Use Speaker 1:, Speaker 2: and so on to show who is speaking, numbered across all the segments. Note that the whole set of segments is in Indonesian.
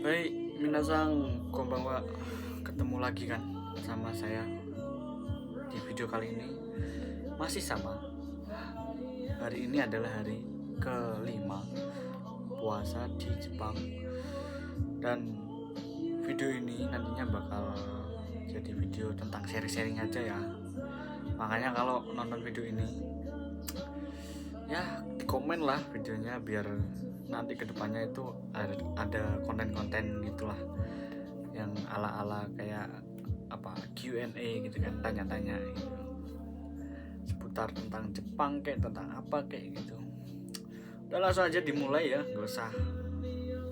Speaker 1: Hai, minasang konbanwa. Ketemu lagi kan sama saya di video kali ini. Masih sama. Hari ini adalah hari kelima puasa di Jepang. Dan video ini nantinya bakal jadi video tentang sharing-sharing aja ya. Makanya kalau nonton video ini ya di komen lah videonya biar nanti kedepannya itu ada konten-konten gitulah yang ala-ala kayak apa Q&A gitu kan, tanya-tanya gitu seputar tentang Jepang kayak tentang apa kayak gitu. Udah langsung aja dimulai ya, gak usah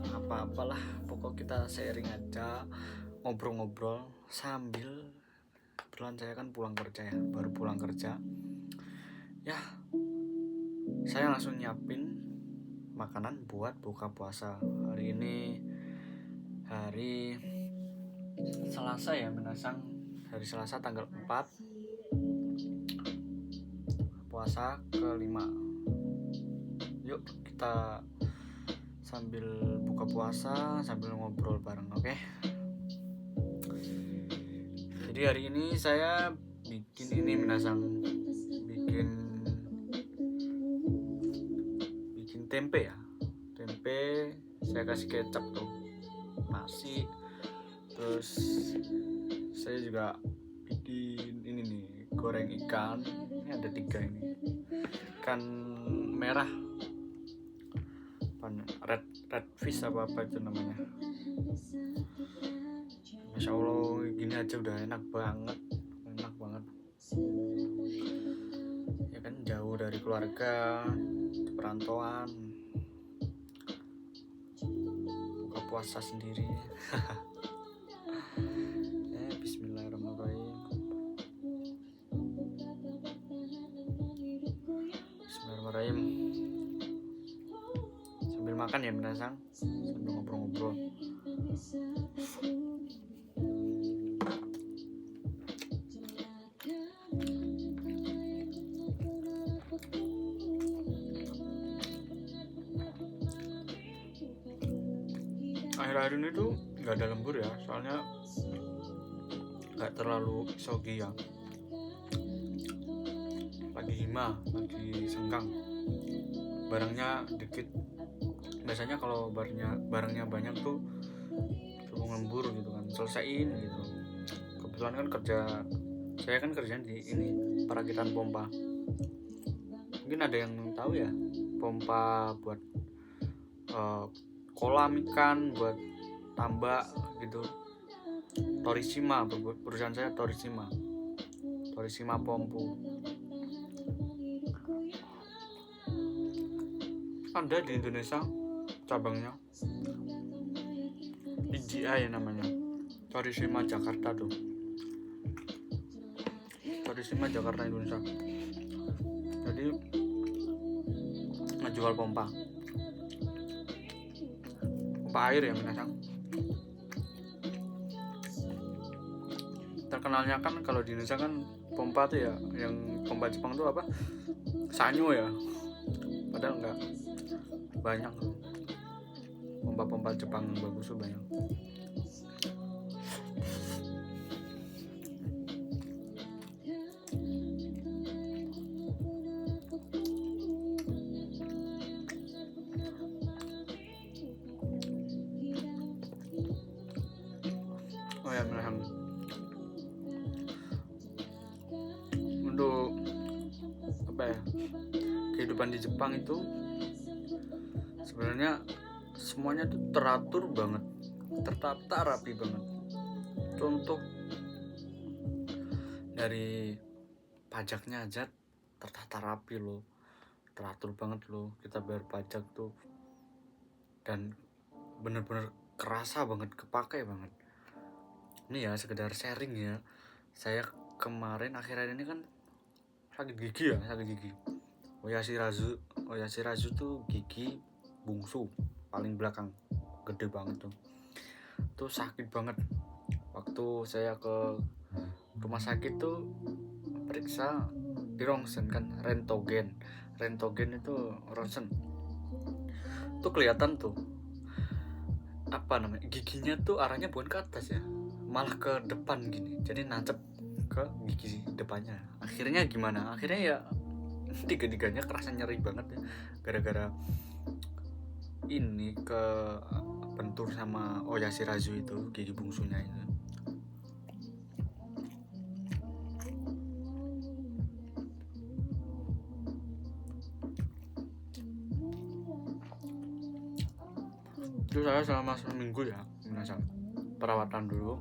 Speaker 1: apa-apalah, pokok kita sharing aja, ngobrol-ngobrol sambil kebetulan saya kan pulang kerja ya, baru pulang kerja ya. Saya langsung nyiapin makanan buat buka puasa. Hari ini hari Selasa ya, menasang hari Selasa tanggal 4 puasa kelima. Yuk kita sambil buka puasa sambil ngobrol bareng, oke? Jadi hari ini saya bikin ini menasang bikin tempe ya. Tempe saya kasih kecap tuh, nasi, terus saya juga bikin ini nih, goreng ikan. Ini ada 3 ini, ikan merah, red fish apa itu namanya. Masya Allah, gini aja udah enak banget ya kan, jauh dari keluarga, di perantauan, buka puasa sendiri. Bismillahirrahmanirrahim. Bismillahirrahmanirrahim. Sambil makan ya menasang, sambil ngobrol-ngobrol. Akhir-akhir ini tuh nggak ada lembur ya, soalnya nggak terlalu sogi ya, lagi hima, lagi senggang, barangnya dikit. Biasanya kalau barangnya banyak tuh sebelum lembur gitu kan, selesaiin gitu. Kebetulan kan saya kan kerjaan di ini perakitan pompa. Mungkin ada yang tahu ya, pompa buat kolam ikan, buat tambak gitu. Torishima, perusahaan saya Torishima Pompu. Ada di Indonesia cabangnya, IGI namanya, Torishima Jakarta tuh, Torishima Jakarta Indonesia. Jadi ngejual pompa air ya menasang. Terkenalnya kan kalau di Indonesia kan pompa tuh ya, yang pompa Jepang tuh apa, Sanyo ya, padahal enggak, banyak pompa-pompa Jepang yang bagus tuh banyak. Oh ya menasang, untuk apa ya, kehidupan di Jepang itu sebenarnya semuanya tuh teratur banget, tertata rapi banget. Contoh dari pajaknya aja tertata rapi loh, teratur banget loh, kita bayar pajak tuh, dan bener-bener kerasa banget, kepakai banget. Ini ya sekedar sharing ya, saya kemarin akhir-akhir ini kan sakit gigi. Oyashirazu tuh gigi bungsu paling belakang, gede banget tuh sakit banget. Waktu saya ke rumah sakit tuh periksa di rongsen kan, rentogen itu ronsen tuh kelihatan tuh apa namanya, giginya tuh arahnya bukan ke atas ya, malah ke depan gini, jadi nancep ke gigi depannya. Akhirnya gimana, akhirnya ya tiga-tiganya kerasa nyeri banget ya, gara-gara ini ke bentur sama Oyashirazu itu, gigi bungsunya itu. Itu saya selama seminggu ya perawatan dulu,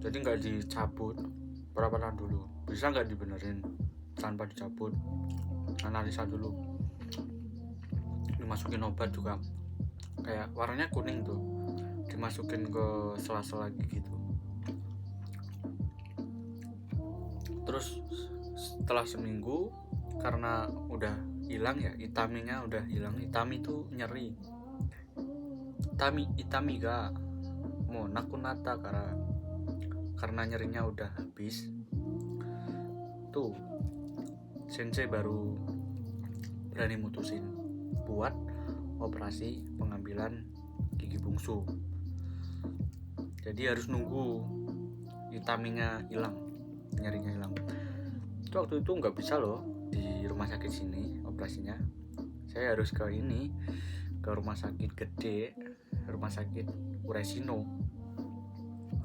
Speaker 1: jadi nggak dicabut, perawatan dulu, bisa nggak dibenerin tanpa dicabut, analisa dulu, dimasukin obat juga, kayak warnanya kuning tuh, dimasukin ke sela-sela gigi gitu. Terus setelah seminggu, karena udah hilang ya, itaminya udah hilang. Itami tuh nyeri, itami ga mau nakunata karena nyerinya udah habis tuh. Sensei baru berani mutusin buat operasi pengambilan gigi bungsu. Jadi harus nunggu itaminya hilang, nyerinya hilang. Itu waktu itu nggak bisa loh di rumah sakit sini operasinya. Saya harus ke rumah sakit gede, rumah sakit Uresino.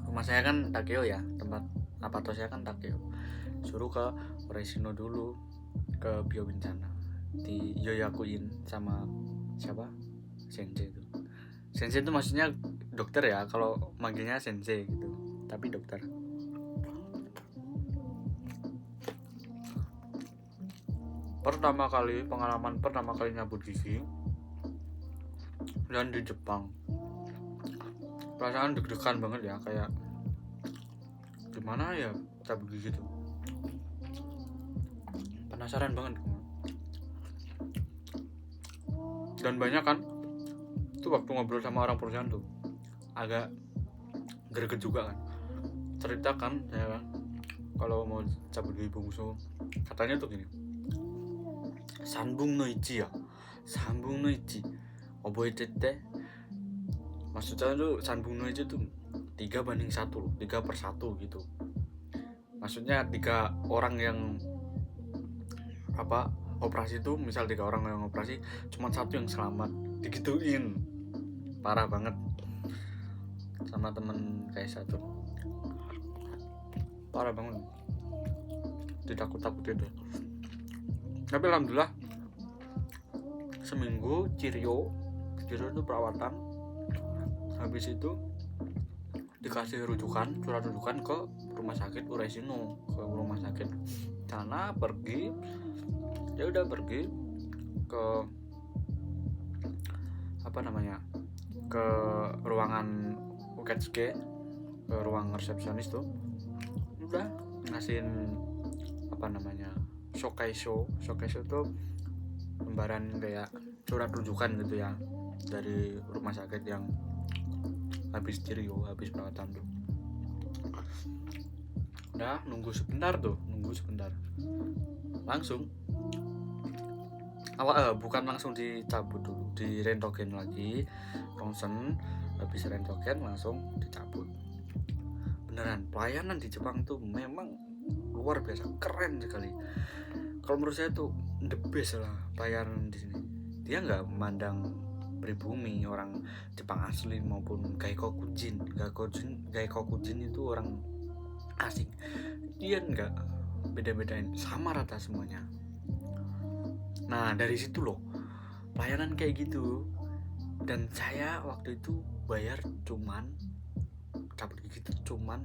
Speaker 1: Rumah saya kan Takeo ya, tempat apartemen saya kan Takeo. Suruh ke Uresino dulu, ke Bio Bencana, di Yoyakuin sama siapa? Sensei itu. Sensei itu maksudnya dokter ya, kalau manggilnya sensei gitu, tapi dokter. Pengalaman pertama kali nyabut gigi dan di Jepang, perasaan deg-degan banget ya, kayak gimana ya cabut gigi tuh, penasaran banget. Dan banyak kan tuh waktu ngobrol sama orang perusahaan tuh agak greget juga kan, cerita kan saya kalau mau cabut gigi bungsu, katanya tuh gini, sanbung no ichi ya, sanbung no ichi oboetete, maksudnya tuh sanbung no ichi tuh 3:1, 3/1 gitu. Maksudnya 3 orang yang operasi itu, misal 3 orang yang operasi, cuma 1 yang selamat, digituin. Parah banget sama temen kayak satu, parah banget, ditakut-takutin deh. Tapi alhamdulillah seminggu Cirio itu perawatan, habis itu dikasih surat rujukan ke rumah sakit Uresino, ke rumah sakit sana. Pergi ke ke ruangan Uketsuke, ke ruang resepsionis tuh, udah ngasihin shokaiso tuh lembaran kayak surat rujukan gitu ya, dari rumah sakit yang habis perawatan tuh. Udah nunggu sebentar langsung bukan langsung dicabut dulu, direntogen lagi, ronsen, habis rentogen langsung dicabut. Beneran pelayanan di Jepang tuh memang luar biasa, keren sekali. Kalau menurut saya tuh the best lah pelayanan di sini. Dia nggak memandang pribumi, orang Jepang asli maupun gaikokujin itu orang asing, dia nggak beda-bedain, sama rata semuanya. Nah dari situ loh pelayanan kayak gitu. Dan saya waktu itu bayar cabut gigi itu cuman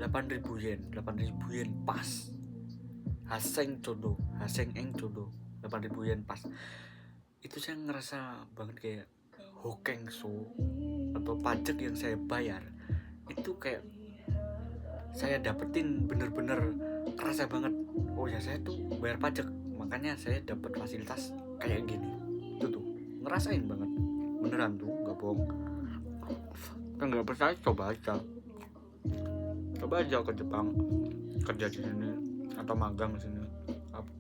Speaker 1: 8.000 yen pas. Haseng eng codo 8.000 yen pas. Itu saya ngerasa banget kayak hokengso atau pajak yang saya bayar itu kayak saya dapetin, bener-bener kerasa banget. Oh ya, saya tuh bayar pajak, makanya saya dapat fasilitas kayak gini. Itu tuh ngerasain banget, beneran tuh, nggak bohong. Kan nggak percaya, coba aja ke Jepang kerja di sini atau magang di sini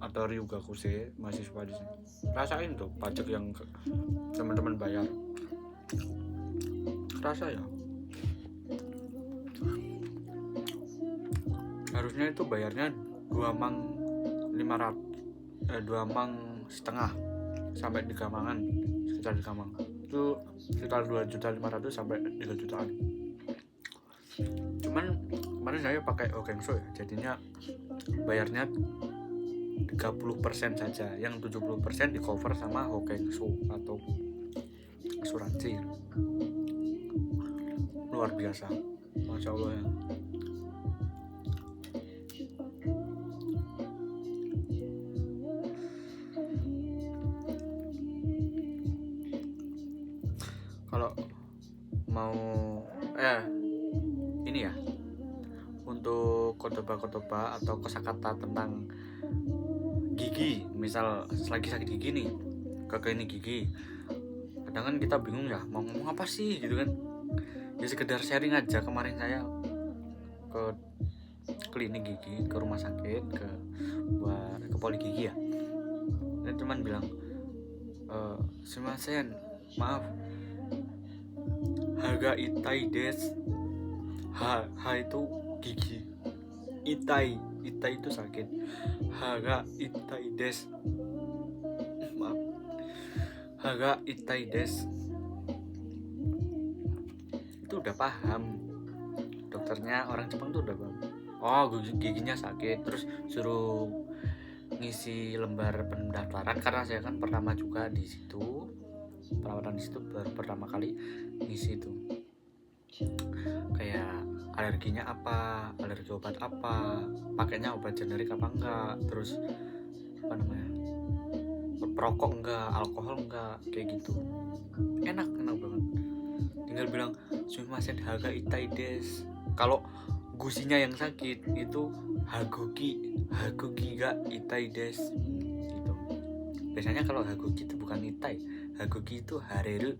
Speaker 1: atau ryugakuse, mahasiswa di sini. Rasain tuh pajak yang teman-teman bayar. kerasa ya. Harusnya itu bayarnya 2 mang 500 2 mang setengah sampai 3 mangan, sekitar 3 mang itu sekitar 2.500.000 sampai 3 jutaan. Cuman kemarin saya pakai Hokengso ya, jadinya bayarnya 30% saja, yang 70% di cover sama Hokengso atau asuransi. Luar biasa, Masya Allah ya. Kalau mau ini ya, untuk kotoba atau kosakata tentang gigi, misal lagi sakit gigi nih, ke klinik gigi, kadang kan kita bingung ya mau ngomong apa sih gitu kan. Ya sekedar sharing aja, kemarin saya ke klinik gigi, ke rumah sakit, ke poli gigi ya, dan cuman bilang sumimasen, maaf, haga itai des. Ha itu gigi, itai itu sakit, haga itai des, maaf, haga itai des. Itu udah paham, dokternya orang Jepang tuh udah paham. Oh, giginya sakit, terus suruh ngisi lembar pendaftaran, karena saya kan pertama juga di situ, perawatan di situ baru pertama kali ngisi itu, kayak alerginya apa, alergi obat apa, pakainya obat generik apa enggak, terus apa namanya, perokok enggak, alkohol enggak, kayak gitu. Enak banget, tinggal bilang sumimasen haga itai des. Kalau gusinya yang sakit itu haguki ga itai des gitu. Biasanya kalau haguki itu bukan itai, haguki itu hareru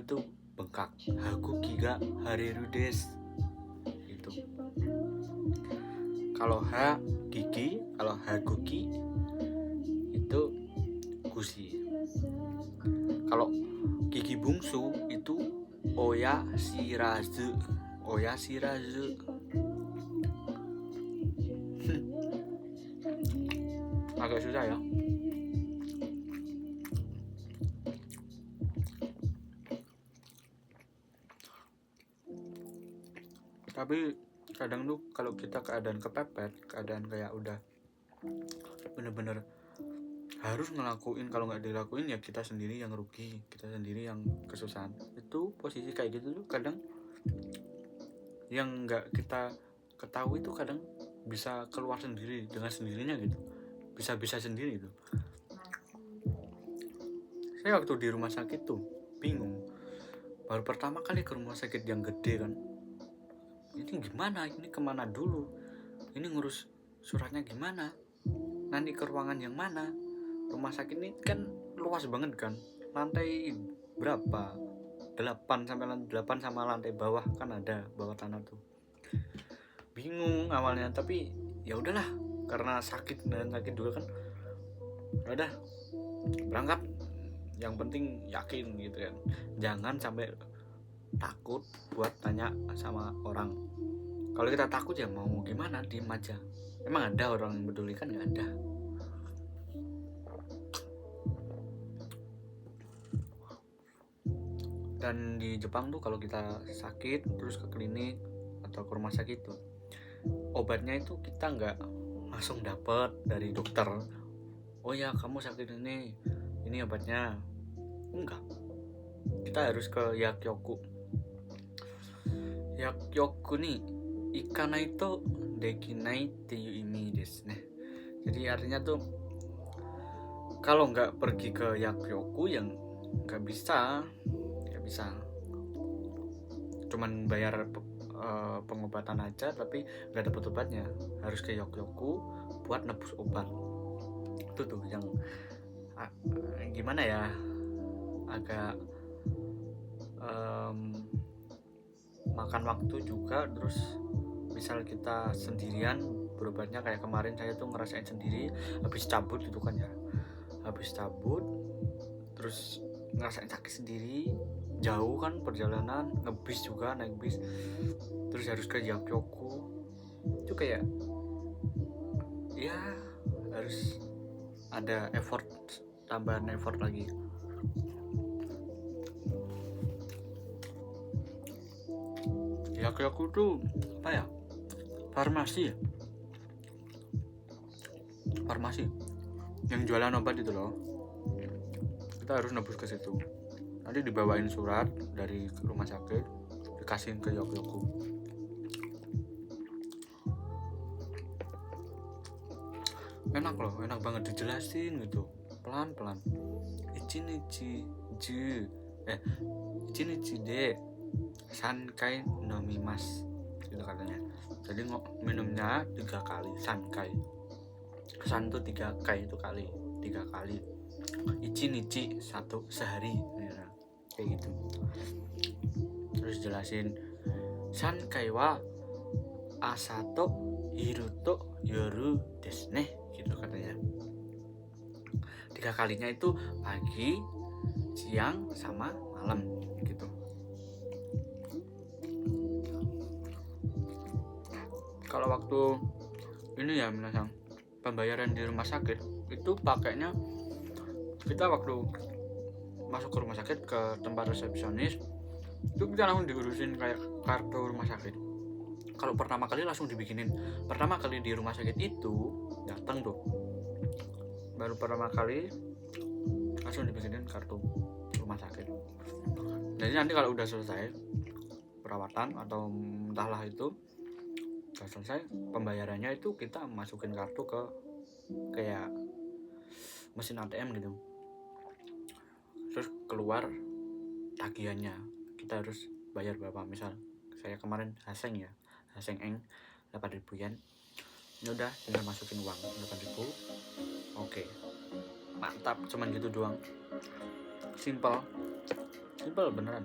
Speaker 1: tuh bengkak, haguki ga hareru des gitu. Kalau gigi, kalau haguki itu gusi. Kalau gigi bungsu itu oya shirazu. Agak susah ya. Tapi kadang tuh kalau kita keadaan kepepet, keadaan kayak udah bener-bener harus ngelakuin, kalau nggak dilakuin ya kita sendiri yang rugi, kita sendiri yang kesusahan. Itu posisi kayak gitu tuh kadang yang nggak kita ketahui tuh kadang bisa keluar sendiri dengan sendirinya gitu, bisa sendiri gitu. Saya waktu di rumah sakit tuh bingung, baru pertama kali ke rumah sakit yang gede kan, ini gimana, ini kemana dulu, ini ngurus suratnya gimana, nanti ke ruangan yang mana. Rumah sakit ini kan luas banget kan, lantai berapa, 8 sama lantai bawah kan, ada bawah tanah tuh. Bingung awalnya, tapi ya udahlah, karena sakit juga kan, udah berangkat, yang penting yakin gitu kan, jangan sampai takut buat tanya sama orang. Kalau kita takut ya mau gimana, diem aja. Emang ada orang yang peduli? Kan nggak ada. Dan di Jepang tuh kalau kita sakit terus ke klinik atau ke rumah sakit tuh, obatnya itu kita nggak langsung dapet dari dokter. Oh ya kamu sakit ini obatnya. Enggak, kita harus ke Yakyoku nih, ikanai to dekinai teyu imi desu ne. Jadi artinya tuh kalau nggak pergi ke Yakyoku yang nggak bisa, cuman bayar pengobatan aja tapi nggak dapet obatnya, harus ke Yakyoku buat nebus obat. Itu tuh yang gimana ya, agak makan waktu juga. Terus misal kita sendirian berobatnya, kayak kemarin saya tuh ngerasain sendiri habis cabut gitu kan ya, terus ngerasain sakit sendiri, jauh kan perjalanan, ngebis juga, naik bis, terus harus ke Yakyoku. Itu kayak ya harus ada effort, tambahan effort lagi. Yakyoku tuh apa ya, farmasi yang jualan obat itu loh. Kita harus nebus ke situ, nanti dibawain surat dari rumah sakit, dikasihin ke Yakyoku. Enak loh, enak banget dijelasin gitu, pelan-pelan. Ichinichi de sankai nomimas gitu katanya. Jadi minumnya 3 kali, sankai. San tuh 3 kai itu kali, 3 kali. Ichinichi satu sehari ya, kayak gitu. Terus jelasin sankai wa asato hiruto yoru desu ne gitu katanya. 3 kalinya itu pagi, siang, sama malam gitu. Kalau waktu ini ya minasang, pembayaran di rumah sakit itu pakainya, kita waktu masuk ke rumah sakit ke tempat resepsionis itu kita langsung diurusin kayak kartu rumah sakit. Kalau pertama kali langsung dibikinin, pertama kali di rumah sakit itu datang tuh, baru pertama kali langsung dibikinin kartu rumah sakit. Jadi nanti kalau udah selesai perawatan atau entahlah itu udah selesai pembayarannya, itu kita masukin kartu ke kayak mesin ATM gitu, terus keluar tagihannya, kita harus bayar berapa. Misal saya kemarin Haseng eng 8.000 yen, ini udah tinggal masukin uang 8.000. Oke, mantap, cuman gitu doang, simple beneran,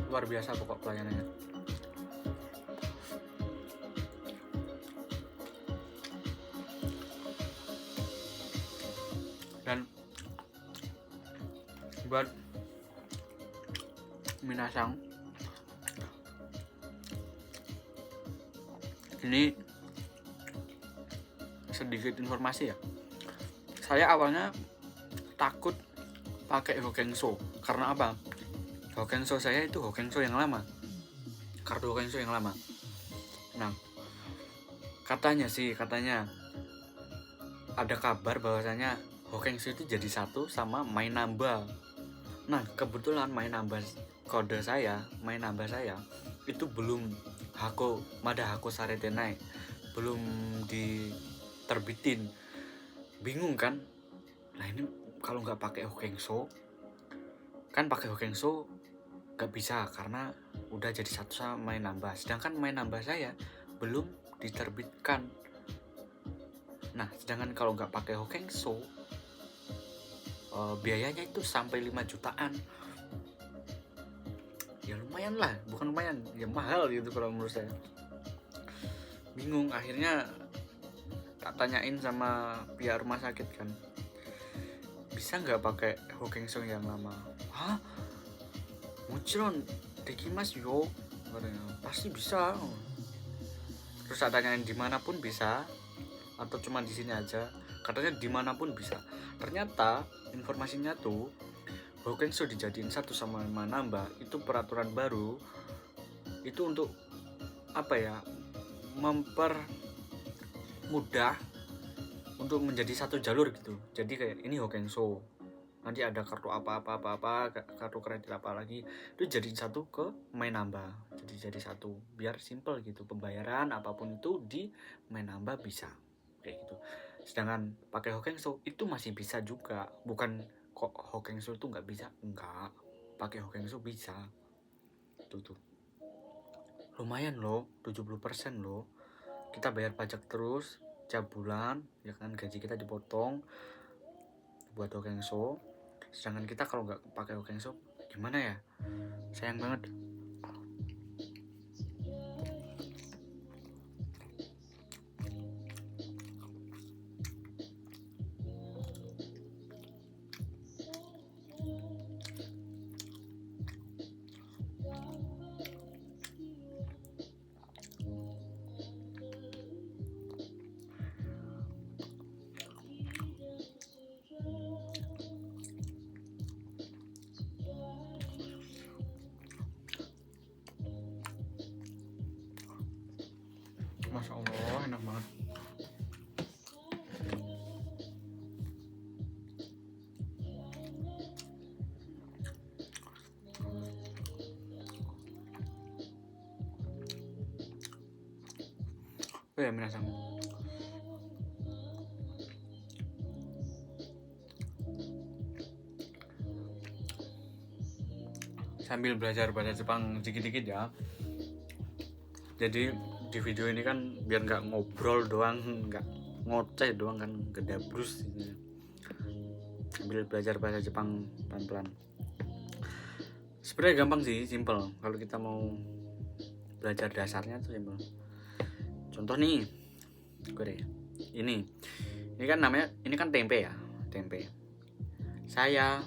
Speaker 1: luar biasa pokok pelayanannya. Dan buat minasang, ini sedikit informasi ya. Saya awalnya takut pakai Hokensho. Karena apa? Hokensho saya itu Hokensho yang lama, kartu Hokensho yang lama. Nah, katanya ada kabar bahwasanya Hokensho itu jadi satu sama main nambah. Nah, kebetulan main nambah saya itu belum Mada Hako Saretenai, belum diterbitin. Bingung kan? Nah, ini kalau nggak pakai Hokensho, kan pakai Hokensho nggak bisa karena udah jadi satu sama main nambah. Sedangkan main nambah saya belum diterbitkan. Nah, sedangkan kalau nggak pakai Hokensho, biayanya itu sampai 5 jutaan. Ya lumayan lah, bukan lumayan, ya mahal gitu kalau menurut saya. Bingung, akhirnya tak tanyain sama pihak rumah sakit kan, bisa nggak pakai Hokensho yang lama? Hah? Mochiron dekimasu yo, katanya. Pasti bisa. Terus saya tanyain dimanapun bisa atau cuma di sini aja, katanya dimanapun bisa. Ternyata informasinya tuh Hokensho dijadiin satu sama nambah itu peraturan baru, itu untuk apa ya, mempermudah untuk menjadi satu jalur gitu. Jadi kayak ini Hokensho, nanti ada kartu apa kartu kredit apa lagi, itu jadi satu ke main nambah, jadi satu biar simple gitu, pembayaran apapun itu di main nambah bisa kayak gitu. Sedangkan pakai Hokensho itu masih bisa juga, bukan kok Hokensho itu nggak bisa, enggak, pakai Hokensho bisa. Tuh lumayan loh, 70% loh, kita bayar pajak terus tiap bulan ya kan, gaji kita dipotong buat Hokensho. Sedangkan kita kalau nggak pakai Hokensho gimana ya, sayang banget. Masya Allah, enak banget. Oh ya, minasang. Sambil belajar bahasa Jepang dikit-dikit ya. Jadi di video ini kan biar nggak ngobrol doang, nggak ngoceh doang kan, gedabrus gitu. Sambil belajar bahasa Jepang pelan-pelan. Sebenarnya gampang sih, simple. Kalau kita mau belajar dasarnya tuh simple. Contoh nih, gue deh. Ini kan namanya, ini kan tempe ya, tempe. Saya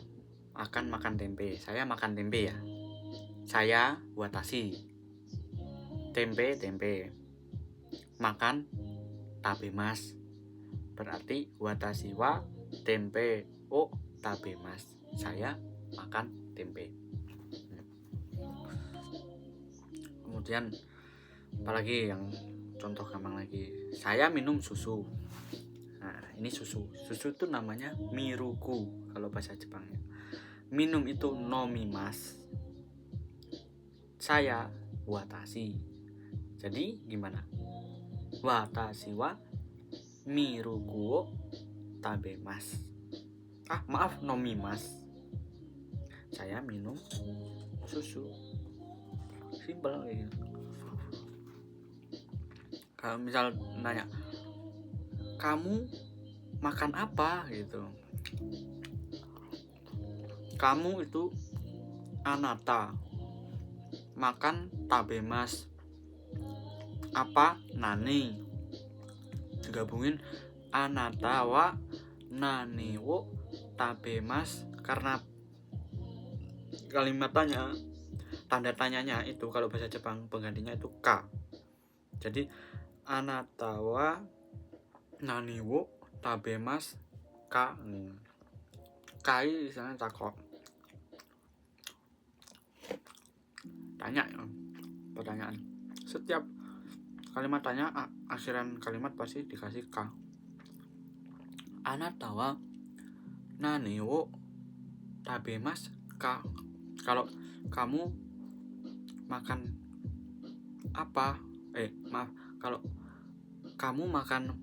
Speaker 1: akan makan tempe. Saya makan tempe ya. Saya watashi. Tempe. Makan tabemas. Berarti watashi wa tempe o tabemas. Saya makan tempe. Kemudian apalagi yang contoh gampang lagi. Saya minum susu. Nah, ini susu. Susu itu namanya miruku kalau bahasa Jepangnya. Minum itu nomimas. Saya watashi. Jadi gimana? Watashi wa miruku wo tabemas. Maaf, nomimas. Saya minum susu. Simpel kayak gitu. Kalau misal nanya, kamu makan apa gitu? Kamu itu anata. Makan tabemas. Apa? Nani. Digabungin anata wa nani wo tabemas, karena kalimat tanda tanyanya itu kalau bahasa Jepang penggantinya itu ka. Jadi anata wa nani wo tabemas ka. Kai misalnya takut. Tanya, pertanyaan. Setiap kalimat tanya, akhiran kalimat pasti dikasih ka. Anata wa nani wo tabemas ka. Kalau kamu makan apa? Kalau kamu makan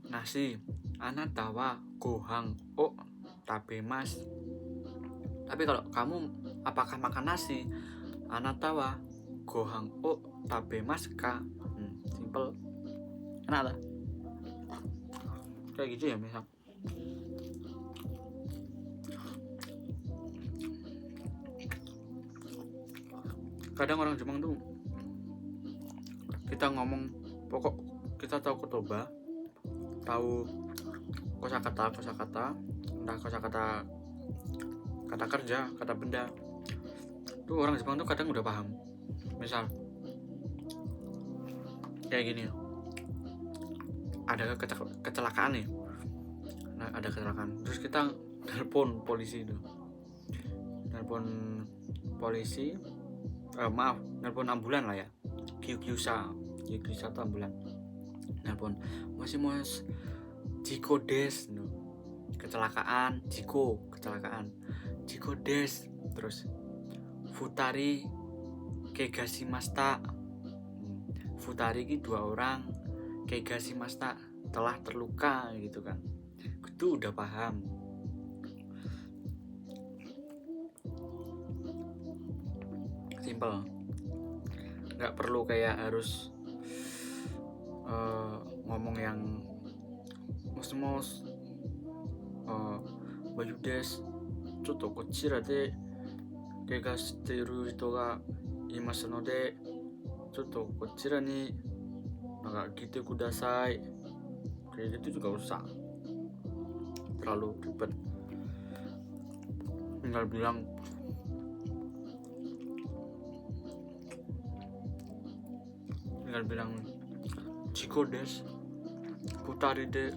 Speaker 1: nasi, anata wa gohang o tabemas. Tapi kalau kamu apakah makan nasi, anata wa gohang o tabemas ka. Simple, enak lah. Kayak gitu ya misal. Kadang orang Jepang tuh, kita ngomong pokok, kita tahu kotoba, tahu kosakata, entah kosakata kata kerja, kata benda. Tuh orang Jepang tuh kadang udah paham. Misal kayak gini, ada kecelakaan nih. Nah, ada kecelakaan. Terus kita telepon polisi itu. Nelpon ambulan lah ya. Kyukyusa tuh ambulan. Nelpon, mas jiko des, no. Kecelakaan. Jiko des. Terus futari kegashimashita. Futari ini 2 orang, kegashimashita telah terluka gitu kan. Itu udah paham. Simple. Nggak perlu kayak harus ngomong yang mos Bayu des, choto kochira de kegashiteru hito ga imasu node, choto kochira ni gite kudasai. Kayak gitu juga usah terlalu ribet. Tinggal bilang jiko des, futari de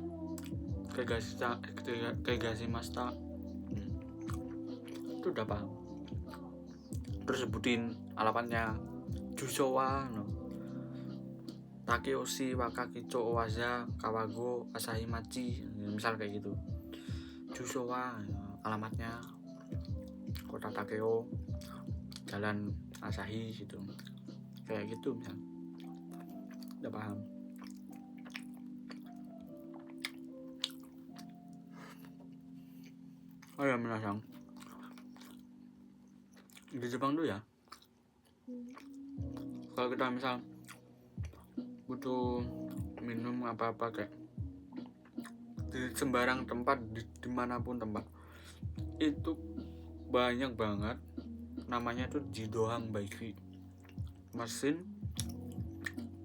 Speaker 1: kegashimashita. Itu udah paham. Terus sebutin alamatnya, Jusowa, no. Takeyoshi, Wakakicho, Owaza, Kawago, Asahi Machi, misal kayak gitu. Jushowa, alamatnya Kota Takeo, Jalan Asahi gitu. Kayak gitu misal. Udah paham. Oh ya, minasang. Di Jepang tuh ya, kalau kita misal butuh minum apa-apa kayak di sembarang tempat, dimanapun tempat, itu banyak banget namanya tuh Jidohang Baiki, mesin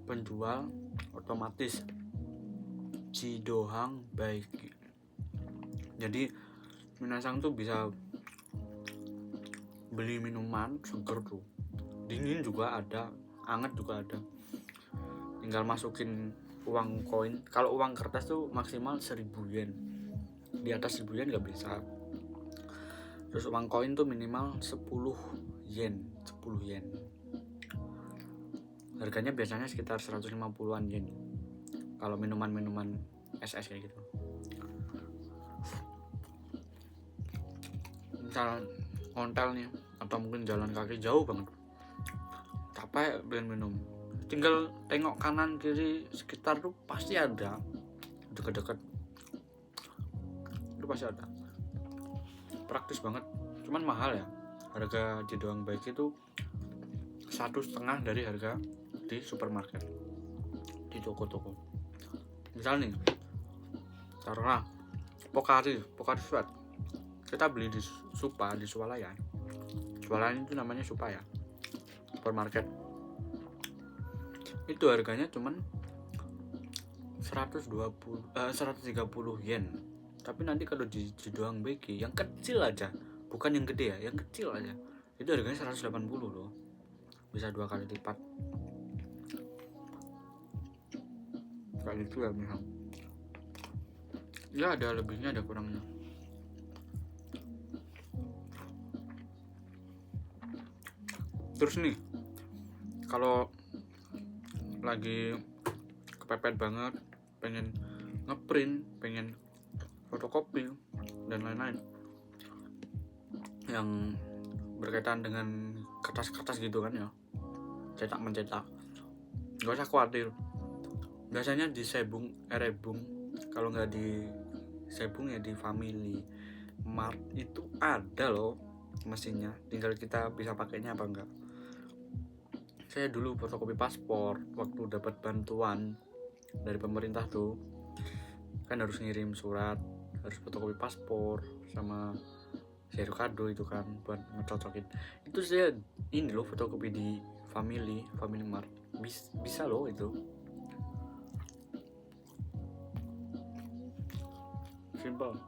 Speaker 1: penjual otomatis. Jidohang Baiki. Jadi minasang tuh bisa beli minuman seger tuh, dingin juga ada, anget juga ada, tinggal masukin uang koin. Kalau uang kertas tuh maksimal 1000 yen, di atas 1000 yen nggak bisa. Terus uang koin tuh minimal 10 yen. Harganya biasanya sekitar 150-an yen kalau minuman SS kayak gitu. Misal hotel nih, atau mungkin jalan kaki jauh banget, capek pengen minum, tinggal tengok kanan kiri sekitar tuh pasti ada, deket-deket itu pasti ada. Praktis banget, cuman mahal ya. Harga Jidohang Baiki itu 1,5 dari harga di supermarket, di toko-toko. Misal nih, taruhlah Pocari Sweat, kita beli di Supa, di Swalayan itu namanya Supa ya, supermarket. Itu harganya cuman 130 yen. Tapi nanti kalau di Jidohang Baiki yang kecil aja, bukan yang gede ya, yang kecil aja, itu harganya 180 loh, bisa 2 kali lipat. Kayak gitu ya memang. Ya ada lebihnya ada kurangnya. Terus nih, kalau lagi kepepet banget, pengen ngeprint, pengen fotokopi dan lain-lain yang berkaitan dengan kertas-kertas gitu kan ya, cetak mencetak, gak usah khawatir. Biasanya di Rebung, kalau nggak di Sebung ya di Family Mart itu ada loh mesinnya, tinggal kita bisa pakainya apa enggak. Saya dulu fotokopi paspor waktu dapat bantuan dari pemerintah tuh, kan harus ngirim surat, harus fotokopi paspor sama share kado itu kan buat ngecocokin. Itu saya ini loh fotokopi di Family Mart, bisa loh itu. Simple.